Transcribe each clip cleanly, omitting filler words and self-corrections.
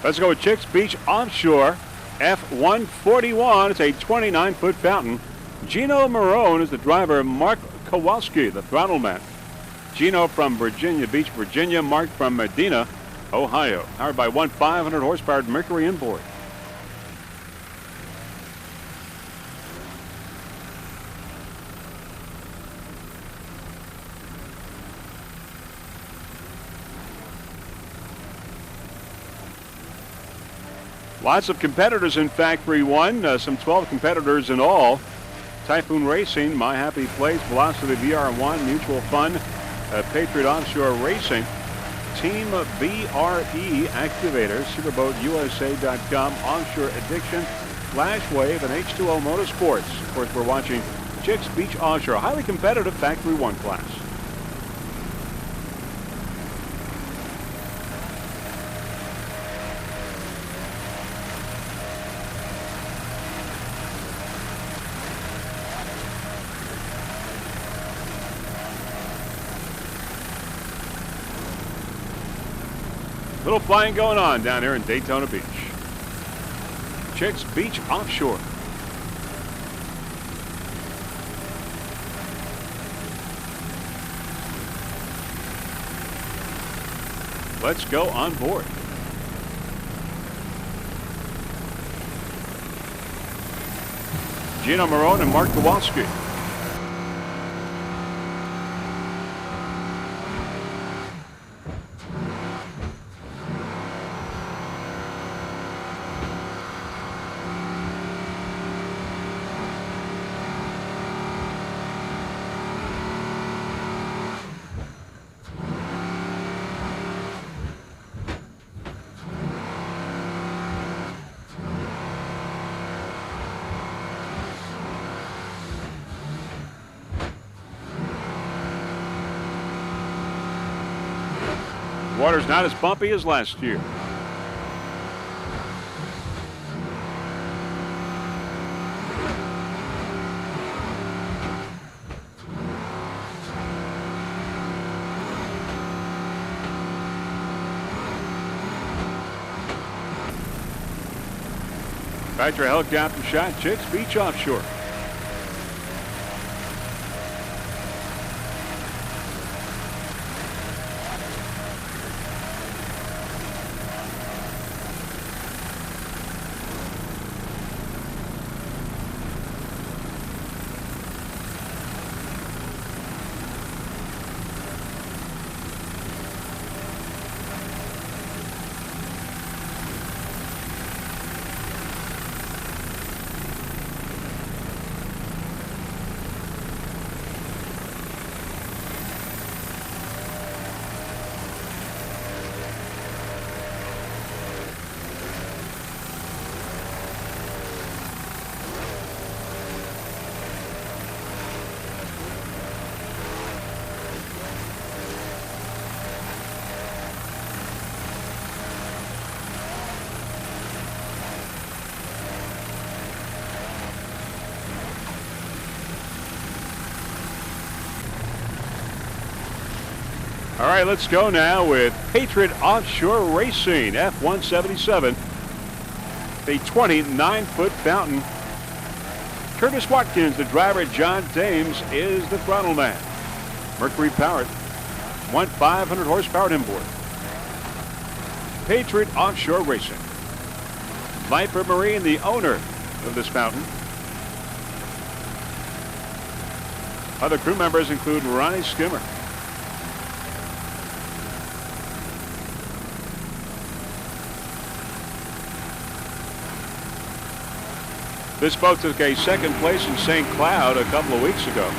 Let's go with Chicks Beach Offshore F141. It's a 29-foot fountain. Gino Marone is the driver. Mark Kowalski, the throttle man. Gino from Virginia Beach, Virginia. Mark from Medina, Ohio. Powered by one 500-horsepower Mercury inboard. Lots of competitors in Factory 1, some 12 competitors in all. Typhoon Racing, My Happy Place, Velocity VR1, Mutual Fun, Patriot Offshore Racing, Team BRE Activators, SuperboatUSA.com, Offshore Addiction, Flashwave, and H2O Motorsports. Of course, we're watching Chicks Beach Offshore, highly competitive Factory 1 class. Little flying going on down here in Daytona Beach. Chicks Beach Offshore. Let's go on board. Gino Marone and Mark Kowalski. Water's not as bumpy as last year. Patriot helicopter shot, Chicks Beach Offshore. All right, let's go now with Patriot Offshore Racing, F177, the 29-foot fountain. Curtis Watkins, the driver. John Dames is the throttle man. Mercury powered, 500 horsepower inboard. Patriot Offshore Racing. Viper Marine, the owner of this fountain. Other crew members include Ronnie Skimmer. This boat took a second place in St. Cloud a couple of weeks ago.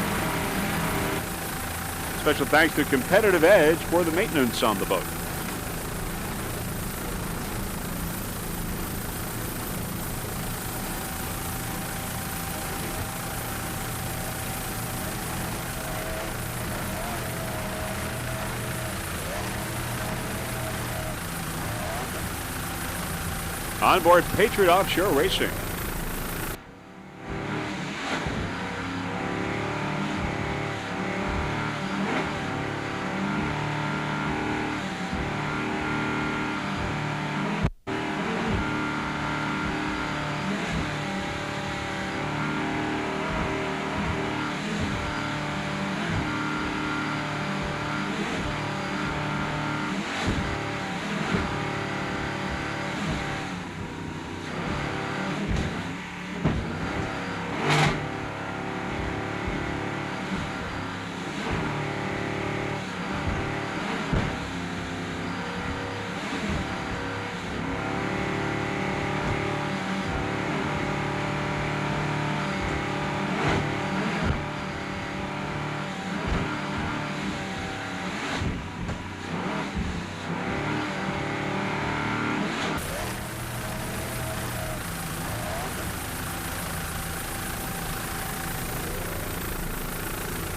Special thanks to Competitive Edge for the maintenance on the boat. On board Patriot Offshore Racing.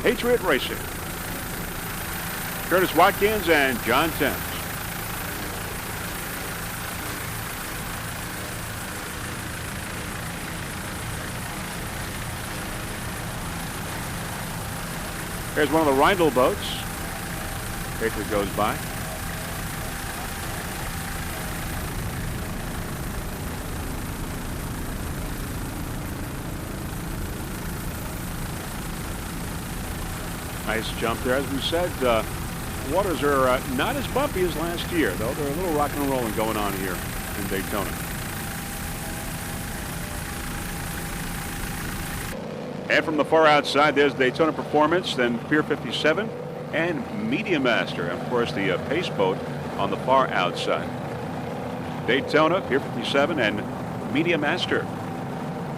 Patriot Racing. Curtis Watkins and John Thames. Here's one of the Rindle boats. Patriot goes by. Nice jump there. As we said, waters are not as bumpy as last year, though. They're a little rock and rolling going on here in Daytona. And from the far outside, there's Daytona Performance, then Pier 57, and Media Master. And of course, the pace boat on the far outside. Daytona, Pier 57, and Media Master.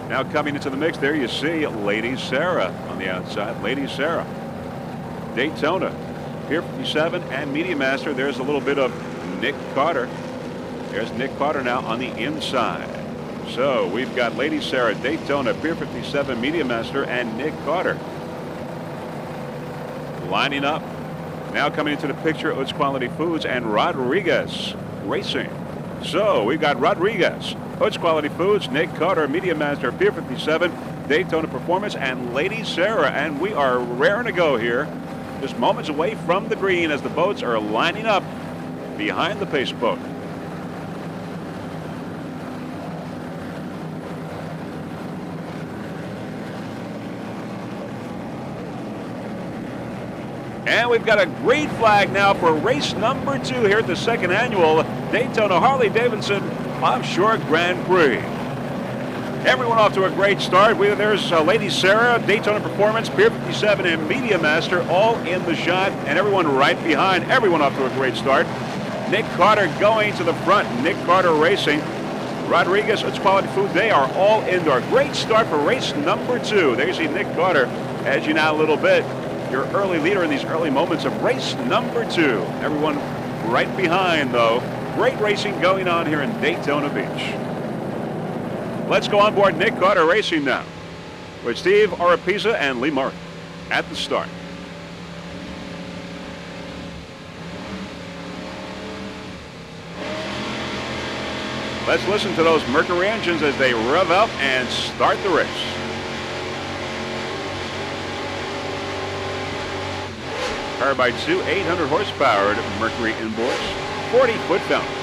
Now coming into the mix, there you see Lady Sarah on the outside. Lady Sarah. Daytona, Pier 57, and Media Master. There's a little bit of Nick Carter. There's Nick Carter now on the inside. So we've got Lady Sarah, Daytona, Pier 57, Media Master, and Nick Carter lining up. Now coming into the picture, Utz Quality Foods and Rodriguez Racing. So we've got Rodriguez, Utz Quality Foods, Nick Carter, Media Master, Pier 57, Daytona Performance, and Lady Sarah. And we are raring to go here, just moments away from the green as the boats are lining up behind the pace boat. And we've got a green flag now for race number 2 here at the second annual Daytona Harley-Davidson Offshore Grand Prix. Everyone off to a great start. There's Lady Sarah, Daytona Performance, Pier 57, and Media Master all in the shot, and everyone right behind. Everyone off to a great start. Nick Carter going to the front. Nick Carter Racing. Rodriguez, Utz Quality Food, they are all indoor. Great start for race number 2. There you see Nick Carter edging out a little bit. Your early leader in these early moments of race number 2. Everyone right behind, though. Great racing going on here in Daytona Beach. Let's go on board Nick Carter Racing now with Steve Oropesa and Lee Murray at the start. Let's listen to those Mercury engines as they rev up and start the race. Powered by 2 800 horsepower Mercury inboards, 40-foot fountain.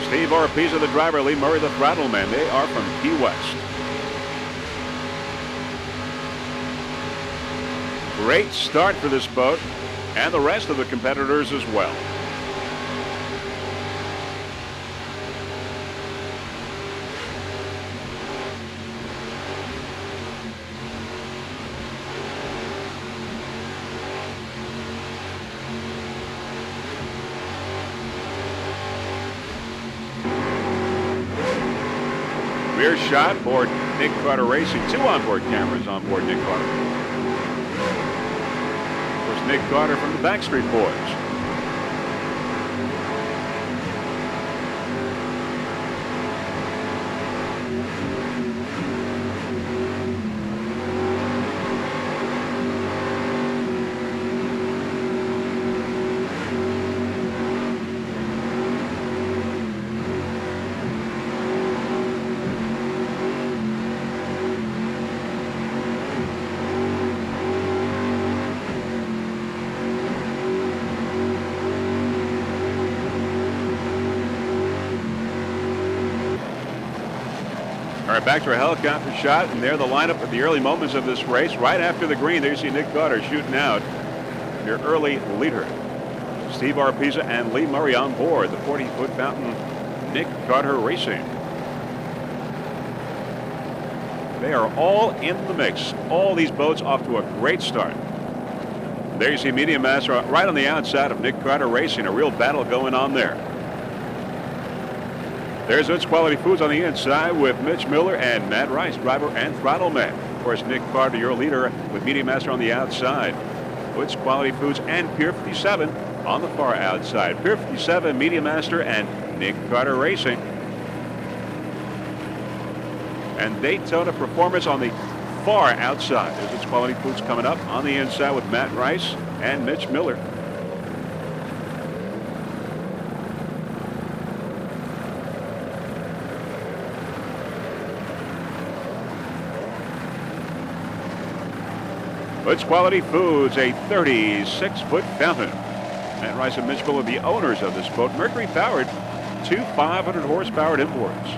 Steve Oropesa, the driver, Lee Murray, the throttle man. They are from Key West. Great start for this boat and the rest of the competitors as well. Rear shot aboard Nick Carter Racing. 2 onboard cameras on board Nick Carter. Of course, Nick Carter from the Backstreet Boys. All right, back to our helicopter shot, and there the lineup at the early moments of this race. Right after the green, there you see Nick Carter shooting out, your early leader. Steve Oropesa and Lee Murray on board the 40-foot fountain Nick Carter Racing. They are all in the mix. All these boats off to a great start. There you see Media Master right on the outside of Nick Carter Racing. A real battle going on there. There's Utz Quality Foods on the inside with Mitch Miller and Matt Rice, driver and throttle man. Of course, Nick Carter, your leader, with Media Master on the outside. Utz Quality Foods and Pier 57 on the far outside. Pier 57, Media Master, and Nick Carter Racing. And Daytona Performance on the far outside. There's its Quality Foods coming up on the inside with Matt Rice and Mitch Miller. It's Quality Foods, a 36-foot fountain. Matt Rice and Mitch Miller, the owners of this boat. Mercury powered, two 500 horsepower imports.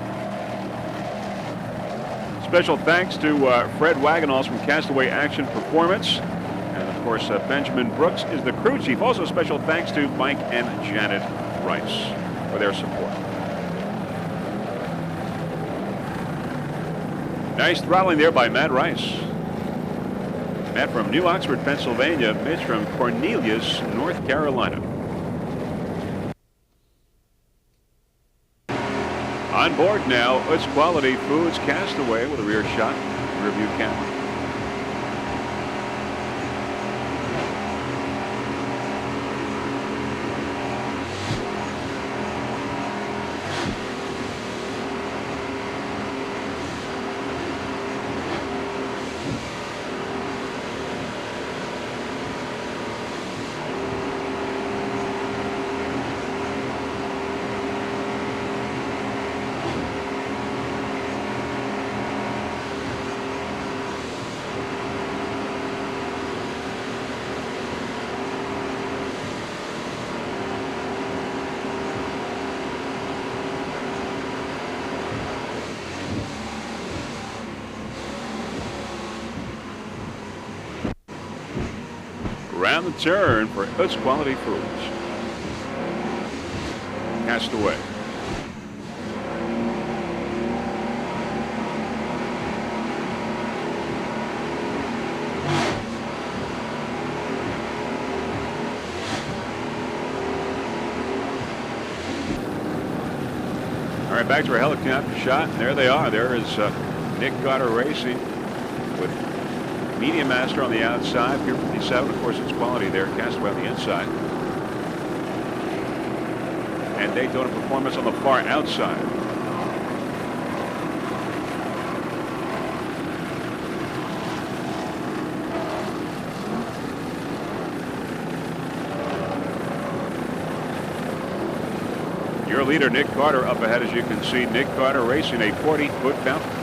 Special thanks to Fred Wagenhals from Castaway Action Performance. And of course, Benjamin Brooks is the crew chief. Also special thanks to Mike and Janet Rice for their support. Nice throttling there by Matt Rice. Matt from New Oxford, Pennsylvania. Mitch from Cornelius, North Carolina. On board now, it's Quality Foods Castaway with a rear shot, rear view camera. Around the turn for It's Quality Foods. Castaway. All right, back to our helicopter shot. And there they are. There is Nick Carter Racing with Media Master on the outside, Pier 57. Of course, it's Quality there. Castaway on the inside. And Daytona Performance on the far outside. Your leader, Nick Carter, up ahead, as you can see. Nick Carter racing a 40-foot fountain.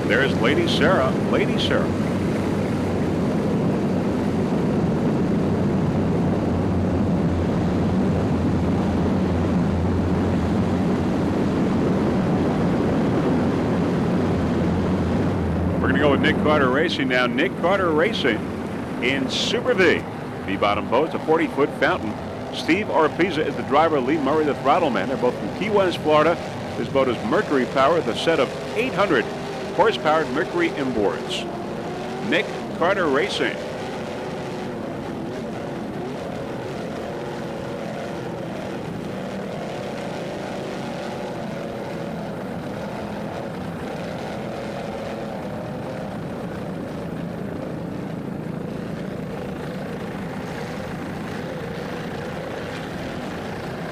There's Lady Sarah. Lady Sarah. We're going to go with Nick Carter Racing now. Nick Carter Racing in Super V. V-bottom boat, a 40-foot fountain. Steve Oropeza is the driver. Lee Murray, the throttle man. They're both from Key West, Florida. This boat is Mercury powered with a set of 800 horsepowered Mercury inboards. Nick Carter Racing.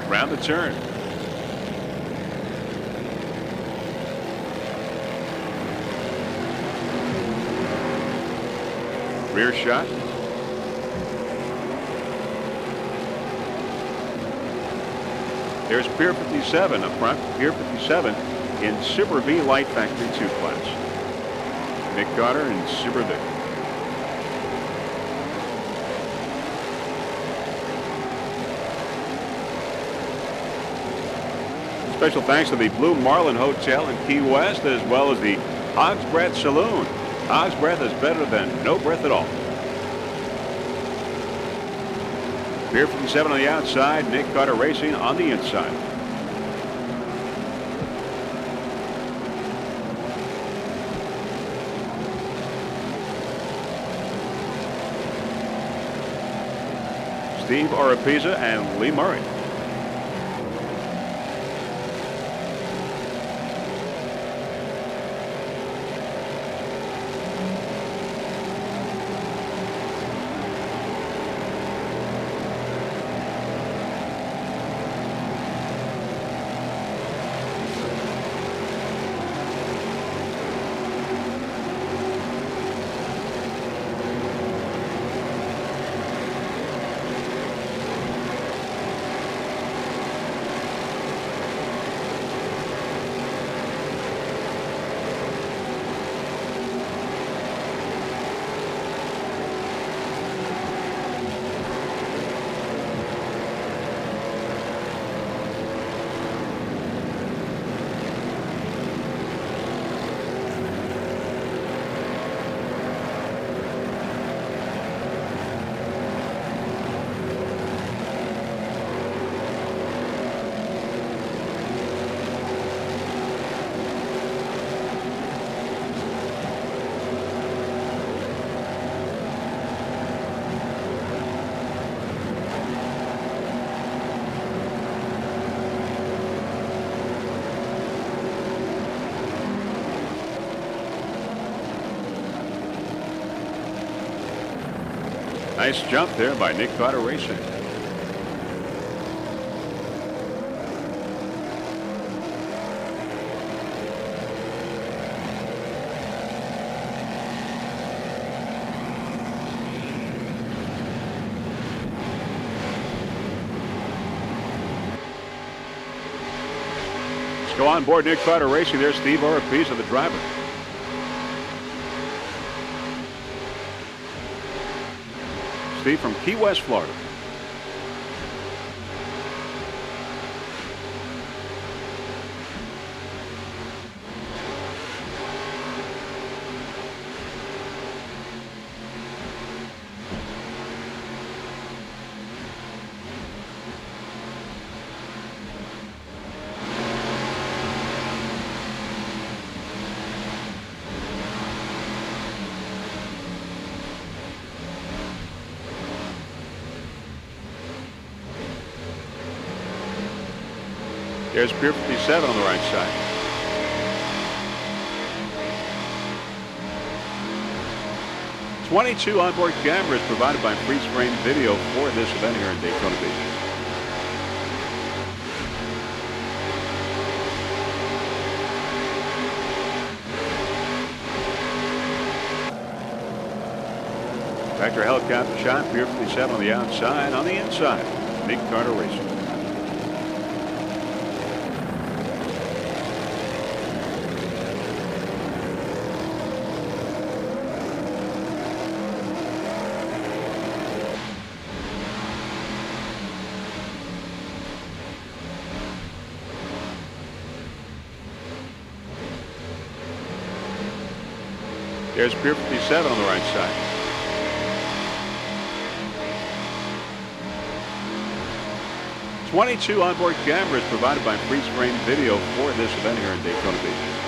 Round the turn. Rear shot. There's Pier 57 up front. Pier 57 in Super V Light Factory 2 class. Nick Carter in Super V. Special thanks to the Blue Marlin Hotel in Key West, as well as the Hog's Breath Saloon. Hog's Breath is better than no breath at all. Pier 57 on the outside, Nick Carter Racing on the inside. Steve Oropesa and Lee Murray. Nice jump there by Nick Carter Racing. Let's go on board Nick Carter Racing. There's Steve Oropesa, the driver. Steve from Key West, Florida. There's Pier 57 on the right side. "22 onboard cameras provided by Freeze Frame Video for this event here in Daytona Beach. Vector helicopter shot, Pier 57 on the outside. On the inside, Nick Carter Racing. There's Pier 57 on the right side. "22 onboard cameras provided by Freeze Frame Video for this event here in Daytona Beach.